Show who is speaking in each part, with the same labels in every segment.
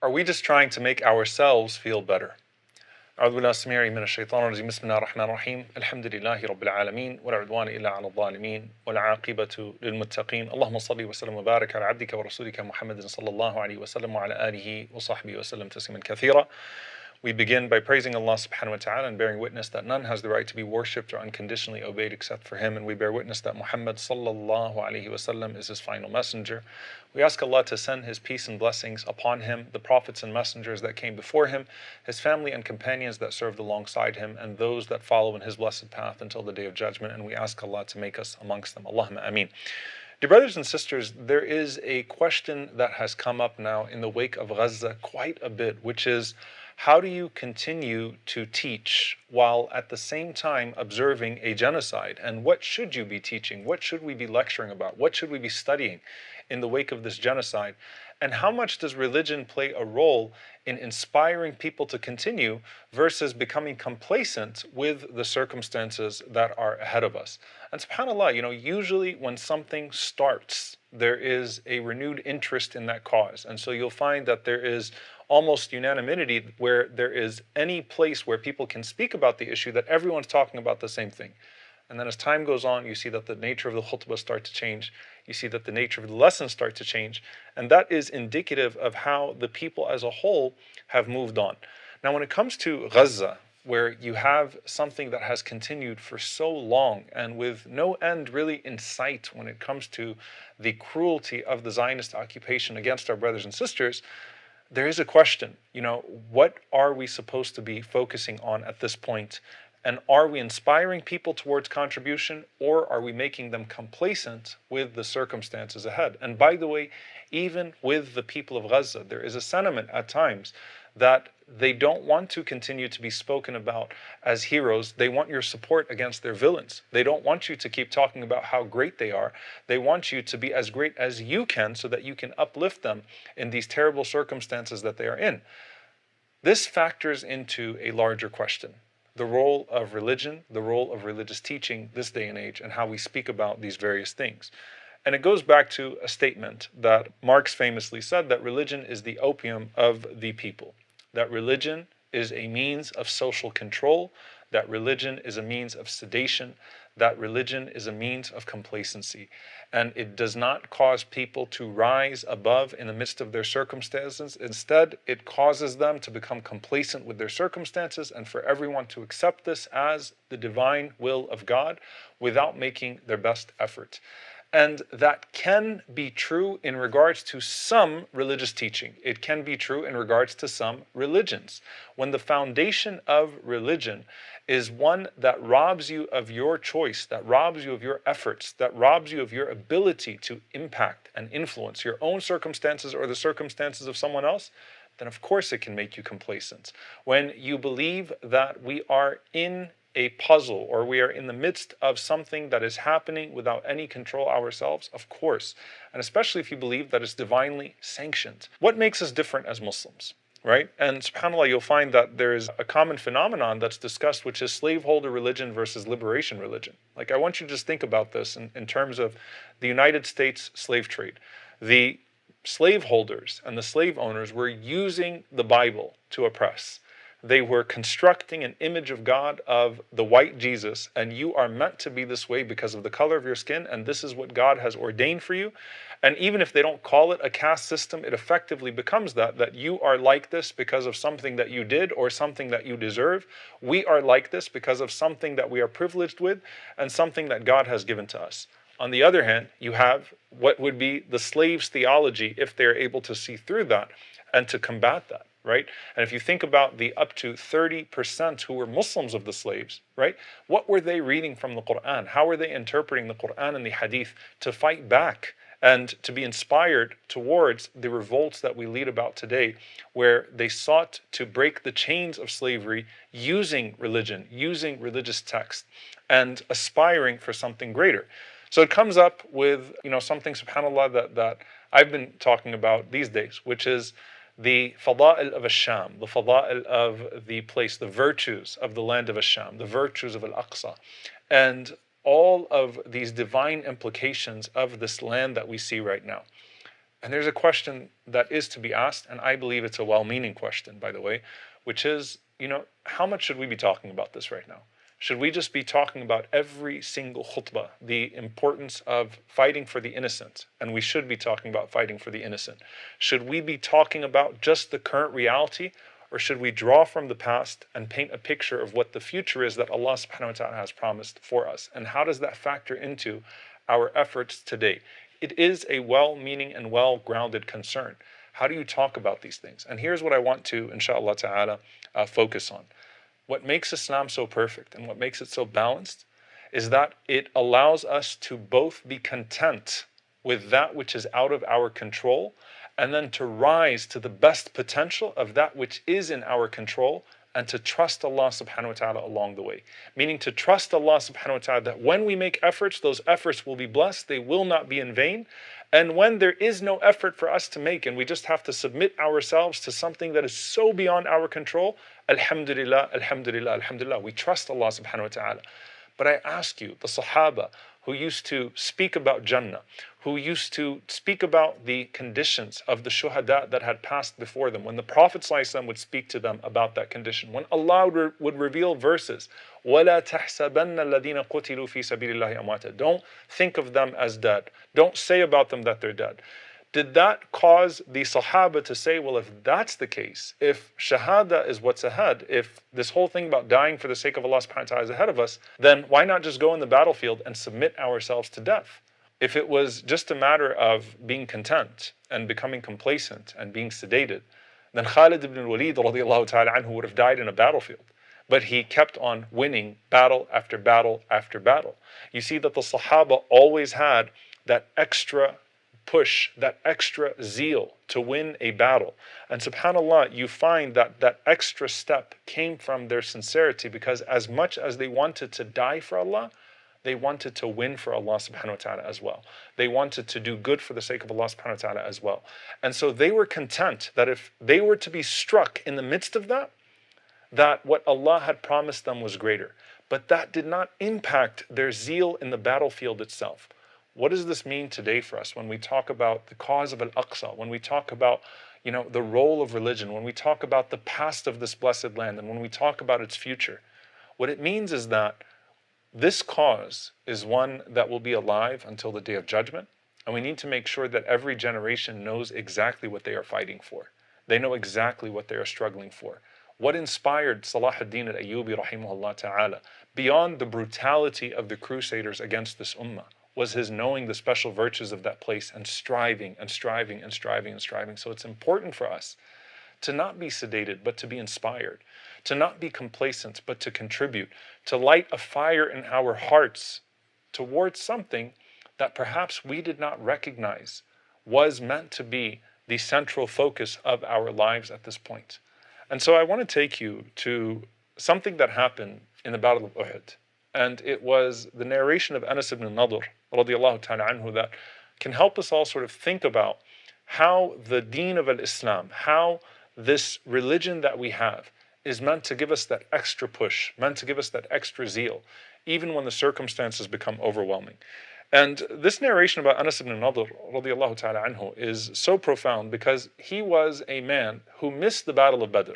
Speaker 1: Are we just trying to make ourselves feel better? أعوذ بالله السميع من الشيطان الرجيم بسم الله الرحمن الرحيم الحمد لله رب العالمين ولا عدوان إلا على الظالمين والعاقبة للمتقين اللهم صل وسلم وبارك على عبدك ورسولك محمد صلى الله عليه وسلم وعلى آله وصحبه وسلم تسليما كثيرا. We begin by praising Allah subhanahu wa ta'ala and bearing witness that none has the right to be worshipped or unconditionally obeyed except for Him, and we bear witness that Muhammad sallallahu alaihi wasallam is His final messenger. We ask Allah to send His peace and blessings upon Him, the prophets and messengers that came before Him, His family and companions that served alongside Him, and those that follow in His blessed path until the Day of Judgment, and we ask Allah to make us amongst them. Allahumma ameen. Dear brothers and sisters, there is a question that has come up now in the wake of Gaza quite a bit, which is, how do you continue to teach while at the same time observing a genocide? And what should you be teaching? What should we be lecturing about? What should we be studying in the wake of this genocide? And how much does religion play a role in inspiring people to continue versus becoming complacent with the circumstances that are ahead of us? And subhanAllah, usually when something starts, there is a renewed interest in that cause. And so you'll find that there is almost unanimity where there is any place where people can speak about the issue that everyone's talking about the same thing. And then as time goes on, you see that the nature of the khutbah start to change. You see that the nature of the lessons start to change. And that is indicative of how the people as a whole have moved on. Now, when it comes to Gaza, where you have something that has continued for so long and with no end really in sight when it comes to the cruelty of the Zionist occupation against our brothers and sisters, there is a question, what are we supposed to be focusing on at this point? And are we inspiring people towards contribution, or are we making them complacent with the circumstances ahead? And by the way, even with the people of Gaza, there is a sentiment at times that they don't want to continue to be spoken about as heroes. They want your support against their villains. They don't want you to keep talking about how great they are. They want you to be as great as you can so that you can uplift them in these terrible circumstances that they are in. This factors into a larger question: the role of religion, the role of religious teaching this day and age, and how we speak about these various things. And it goes back to a statement that Marx famously said, that religion is the opium of the people, that religion is a means of social control, that religion is a means of sedation, that religion is a means of complacency. And it does not cause people to rise above in the midst of their circumstances. Instead, it causes them to become complacent with their circumstances and for everyone to accept this as the divine will of God without making their best effort. And that can be true in regards to some religious teaching. It can be true in regards to some religions. When the foundation of religion is one that robs you of your choice, that robs you of your efforts, that robs you of your ability to impact and influence your own circumstances or the circumstances of someone else, then of course it can make you complacent. When you believe that we are in a puzzle or we are in the midst of something that is happening without any control ourselves, of course, and especially if you believe that it's divinely sanctioned. What makes us different as Muslims? Right? And subhanAllah, you'll find that there is a common phenomenon that's discussed, which is slaveholder religion versus liberation religion. Like, I want you to just think about this in terms of the United States slave trade. The slaveholders and the slave owners were using the Bible to oppress. They were constructing an image of God of the white Jesus, and you are meant to be this way because of the color of your skin, and this is what God has ordained for you. And even if they don't call it a caste system, it effectively becomes that you are like this because of something that you did or something that you deserve. We are like this because of something that we are privileged with and something that God has given to us. On the other hand, you have what would be the slave's theology if they're able to see through that and to combat that. Right? And if you think about the up to 30% who were Muslims of the slaves, right? What were they reading from the Quran? How were they interpreting the Quran and the Hadith to fight back and to be inspired towards the revolts that we lead about today, where they sought to break the chains of slavery using religion, using religious text, and aspiring for something greater? So it comes up with, something, subhanAllah, that I've been talking about these days, which is the fada'il of Ash-Sham, the fada'il of the place, the virtues of the land of Ash-Sham, the virtues of Al-Aqsa, and all of these divine implications of this land that we see right now. And there's a question that is to be asked, and I believe it's a well-meaning question, by the way, which is, how much should we be talking about this right now? Should we just be talking about every single khutbah, the importance of fighting for the innocent? And we should be talking about fighting for the innocent. Should we be talking about just the current reality? Or should we draw from the past and paint a picture of what the future is that Allah subhanahu wa ta'ala has promised for us? And how does that factor into our efforts today? It is a well-meaning and well-grounded concern. How do you talk about these things? And here's what I want to, inshallah ta'ala, focus on. What makes Islam so perfect and what makes it so balanced is that it allows us to both be content with that which is out of our control and then to rise to the best potential of that which is in our control and to trust Allah subhanahu wa ta'ala along the way. Meaning to trust Allah subhanahu wa ta'ala that when we make efforts, those efforts will be blessed, they will not be in vain. And when there is no effort for us to make and we just have to submit ourselves to something that is so beyond our control, alhamdulillah, alhamdulillah, alhamdulillah, we trust Allah subhanahu wa ta'ala. But I ask you, the Sahaba who used to speak about Jannah, who used to speak about the conditions of the shuhada that had passed before them, when the Prophet ﷺ would speak to them about that condition, when Allah would reveal verses, وَلَا تَحْسَبَنَّ الَّذِينَ قُتِلُوا فِي سَبِيلِ اللَّهِ أَمْوَاتًا. Don't think of them as dead. Don't say about them that they're dead. Did that cause the Sahaba to say, well, if that's the case, if Shahada is what's ahead, if this whole thing about dying for the sake of Allah subhanahu wa ta'ala is ahead of us, then why not just go in the battlefield and submit ourselves to death? If it was just a matter of being content and becoming complacent and being sedated, then Khalid ibn al-Walid radiallahu ta'ala anhu would have died in a battlefield. But he kept on winning battle after battle after battle. You see that the Sahaba always had that extra push, that extra zeal to win a battle. And subhanAllah, you find that that extra step came from their sincerity, because as much as they wanted to die for Allah, they wanted to win for Allah subhanahu wa ta'ala as well. They wanted to do good for the sake of Allah subhanahu wa ta'ala as well. And so they were content that if they were to be struck in the midst of that, that what Allah had promised them was greater. But that did not impact their zeal in the battlefield itself. What does this mean today for us when we talk about the cause of Al-Aqsa, when we talk about, the role of religion, when we talk about the past of this blessed land, and when we talk about its future? What it means is that this cause is one that will be alive until the day of judgment, and we need to make sure that every generation knows exactly what they are fighting for. They know exactly what they are struggling for. What inspired Salah ad-Din al-Ayyubi rahimahullah ta'ala, beyond the brutality of the crusaders against this ummah, was his knowing the special virtues of that place and striving and striving and striving and striving. So it's important for us to not be sedated, but to be inspired, to not be complacent, but to contribute, to light a fire in our hearts towards something that perhaps we did not recognize was meant to be the central focus of our lives at this point. And so I want to take you to something that happened in the Battle of Uhud. And it was the narration of Anas ibn Nadr radiallahu ta'ala anhu that can help us all sort of think about how the deen of al-Islam, how this religion that we have is meant to give us that extra push, meant to give us that extra zeal, even when the circumstances become overwhelming. And this narration about Anas ibn Nadr radiallahu ta'ala anhu is so profound because he was a man who missed the Battle of Badr.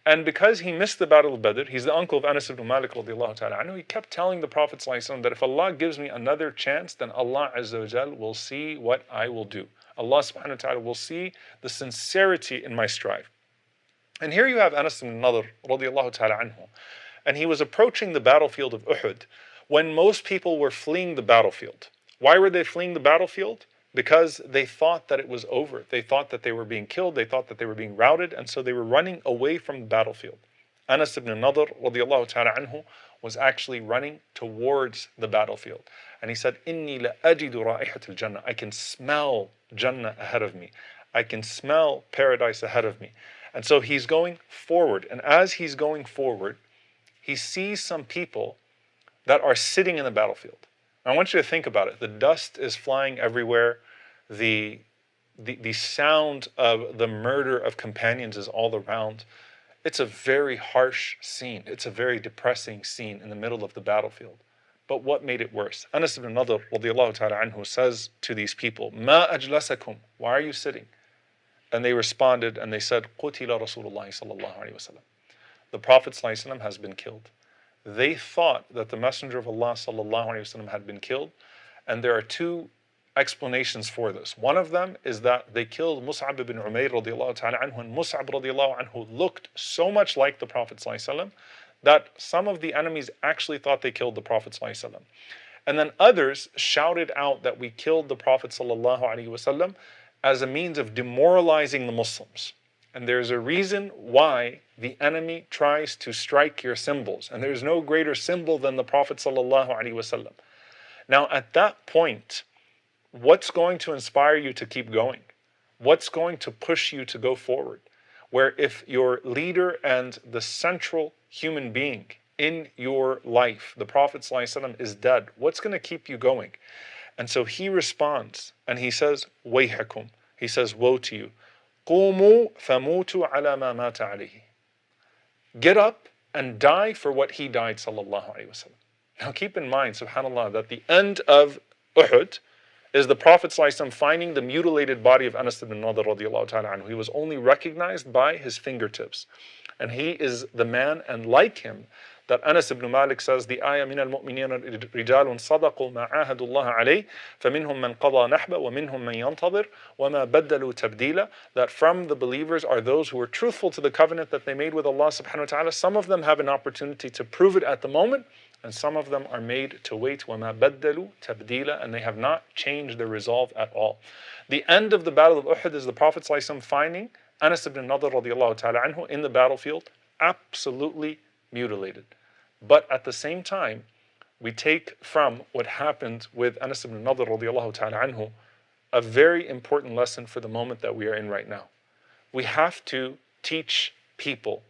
Speaker 1: And because he missed the Battle of Badr, he's the uncle of Anas ibn Malik radiallahu ta'ala anhu, he kept telling the Prophet ﷺ that if Allah gives me another chance, then Allah Azza wa Jal will see what I will do. Allah subhanahu wa ta'ala will see the sincerity in my strive. And here you have Anas ibn Nadr radiallahu ta'ala anhu, and he was approaching the battlefield of Uhud when most people were fleeing the battlefield. Why were they fleeing the battlefield? Because they thought that it was over. They thought that they were being killed. They thought that they were being routed. And so they were running away from the battlefield. Anas ibn Nadr radiallahu ta'ala anhu was actually running towards the battlefield. And he said, Inni la ajidu ra'ihatul Jannah. I can smell Jannah ahead of me. I can smell paradise ahead of me. And so he's going forward. And as he's going forward, he sees some people that are sitting in the battlefield. I want you to think about it. The dust is flying everywhere. The sound of the murder of companions is all around. It's a very harsh scene. It's a very depressing scene in the middle of the battlefield. But what made it worse? Anas ibn Nadr radiallahu ta'ala anhu says to these people, Ma ajlasakum, why are you sitting? And they responded and they said, Qutila Rasulullah sallallahu alayhi wasallam. The Prophet sallallahu alayhi wasallam has been killed. They thought that the Messenger of Allah sallallahu alayhi wasallam had been killed, and there are two explanations for this. One of them is that they killed Mus'ab ibn Umayr radiallahu ta'ala anhu, and Mus'ab radiallahu anhu looked so much like the Prophet sallallahu alayhi wasallam that some of the enemies actually thought they killed the Prophet sallallahu alayhi wasallam. And then others shouted out that we killed the Prophet sallallahu alayhi wasallam as a means of demoralizing the Muslims. And there's a reason why the enemy tries to strike your symbols. And there's no greater symbol than the Prophet sallallahu alaihi wasallam. Now at that point, what's going to inspire you to keep going? What's going to push you to go forward? Where if your leader and the central human being in your life, the Prophet sallallahu alaihi wasallam, is dead, what's going to keep you going? And so he responds and he says, Wayhakum. He says, woe to you. قُومُوا فَمُوتُوا عَلَى مَا مَاتَ عَلَيْهِ. Get up and die for what he died, sallallahu alayhi wa sallam. Now keep in mind, subhanAllah, that the end of Uhud is the Prophet sallallahu alayhi wa sallam finding the mutilated body of Anas ibn Nadr radiallahu ta'ala anhu. He was only recognized by his fingertips. And he is the man, and like him, that Anas ibn Malik says, the ayah min al-mu'minina rijalun sadaqu ma ahadullah alayh, faminhum man qada nahba wa minhum man yantadir wa ma baddalu tabdila, that from the believers are those who are truthful to the covenant that they made with Allah subhanahu wa ta'ala. Some of them have an opportunity to prove it at the moment, and some of them are made to wait, wa ma baddalu tabdila, and they have not changed their resolve at all. The end of the battle of Uhud is the Prophet sallallahu alaihi wasallam finding Anas ibn Nadr radiallahu ta'ala anhu in the battlefield, absolutely mutilated. But at the same time, we take from what happened with Anas ibn Nadr radiallahu ta'ala anhu a very important lesson for the moment that we are in right now. We have to teach people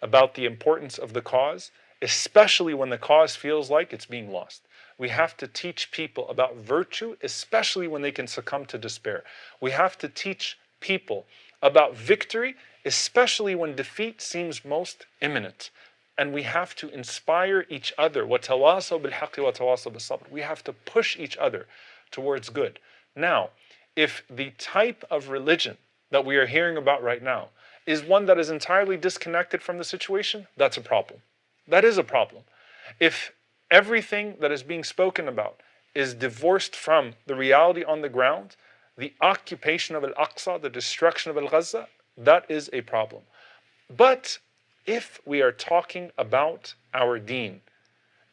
Speaker 1: about the importance of the cause, especially when the cause feels like it's being lost. We have to teach people about virtue, especially when they can succumb to despair. We have to teach people about victory, especially when defeat seems most imminent. And we have to inspire each other. وَتَوَاصَوْا بِالْحَقِّ وَتَوَاصَوْا بِالصَّبْرِ. We have to push each other towards good. Now, if the type of religion that we are hearing about right now is one that is entirely disconnected from the situation, that's a problem. That is a problem. If everything that is being spoken about is divorced from the reality on the ground, the occupation of Al-Aqsa, the destruction of Al-Gaza, that is a problem. But if we are talking about our deen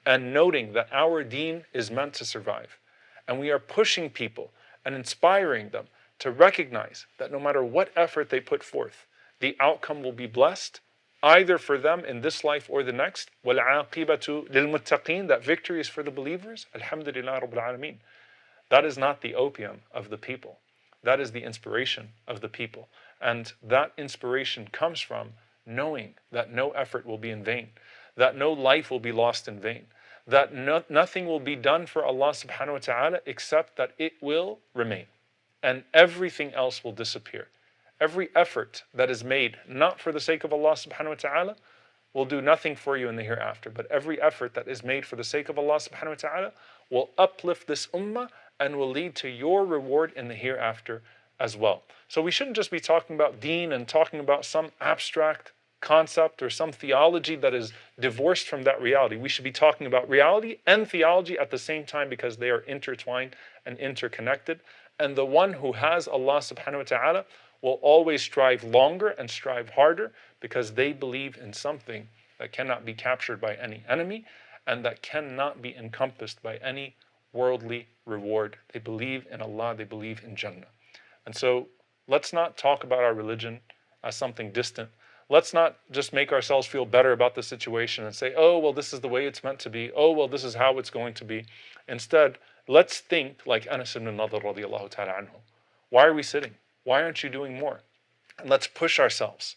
Speaker 1: and noting that our deen is meant to survive, and we are pushing people and inspiring them to recognize that no matter what effort they put forth, the outcome will be blessed, either for them in this life or the next. وَالْعَاقِبَةُ لِلْمُتَّقِينَ, that victory is for the believers. Alhamdulillah Rabbil Alameen. That is not the opium of the people. That is the inspiration of the people. And that inspiration comes from knowing that no effort will be in vain, that no life will be lost in vain, that nothing will be done for Allah subhanahu wa ta'ala except that it will remain. And everything else will disappear. Every effort that is made not for the sake of Allah subhanahu wa ta'ala will do nothing for you in the hereafter. But every effort that is made for the sake of Allah subhanahu wa ta'ala will uplift this ummah and will lead to your reward in the hereafter as well. So we shouldn't just be talking about deen and talking about some abstract concept or some theology that is divorced from that reality. We should be talking about reality and theology at the same time, because they are intertwined and interconnected. And the one who has Allah subhanahu wa ta'ala will always strive longer and strive harder, because they believe in something that cannot be captured by any enemy and that cannot be encompassed by any worldly reward. They believe in Allah, they believe in Jannah. And so let's not talk about our religion as something distant. Let's not just make ourselves feel better about the situation and say, oh, well, this is the way it's meant to be. Oh, well, this is how it's going to be. Instead, let's think like Anas ibn Nadr radiallahu ta'ala anhu. Why are we sitting? Why aren't you doing more? And let's push ourselves.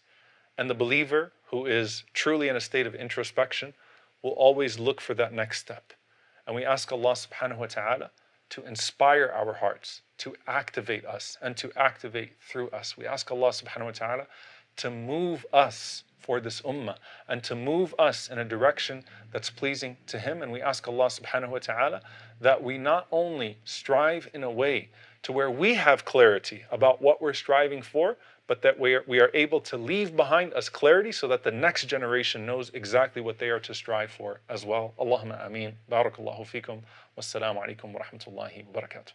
Speaker 1: And the believer who is truly in a state of introspection will always look for that next step. And we ask Allah subhanahu wa ta'ala to inspire our hearts, to activate us, and to activate through us. We ask Allah subhanahu wa ta'ala to move us for this ummah and to move us in a direction that's pleasing to Him. And we ask Allah subhanahu wa ta'ala that we not only strive in a way to where we have clarity about what we're striving for, but that we are able to leave behind us clarity so that the next generation knows exactly what they are to strive for as well. Allahumma ameen. Barakallahu fikum. Wassalamu alaikum wa rahmatullahi wa barakatuh.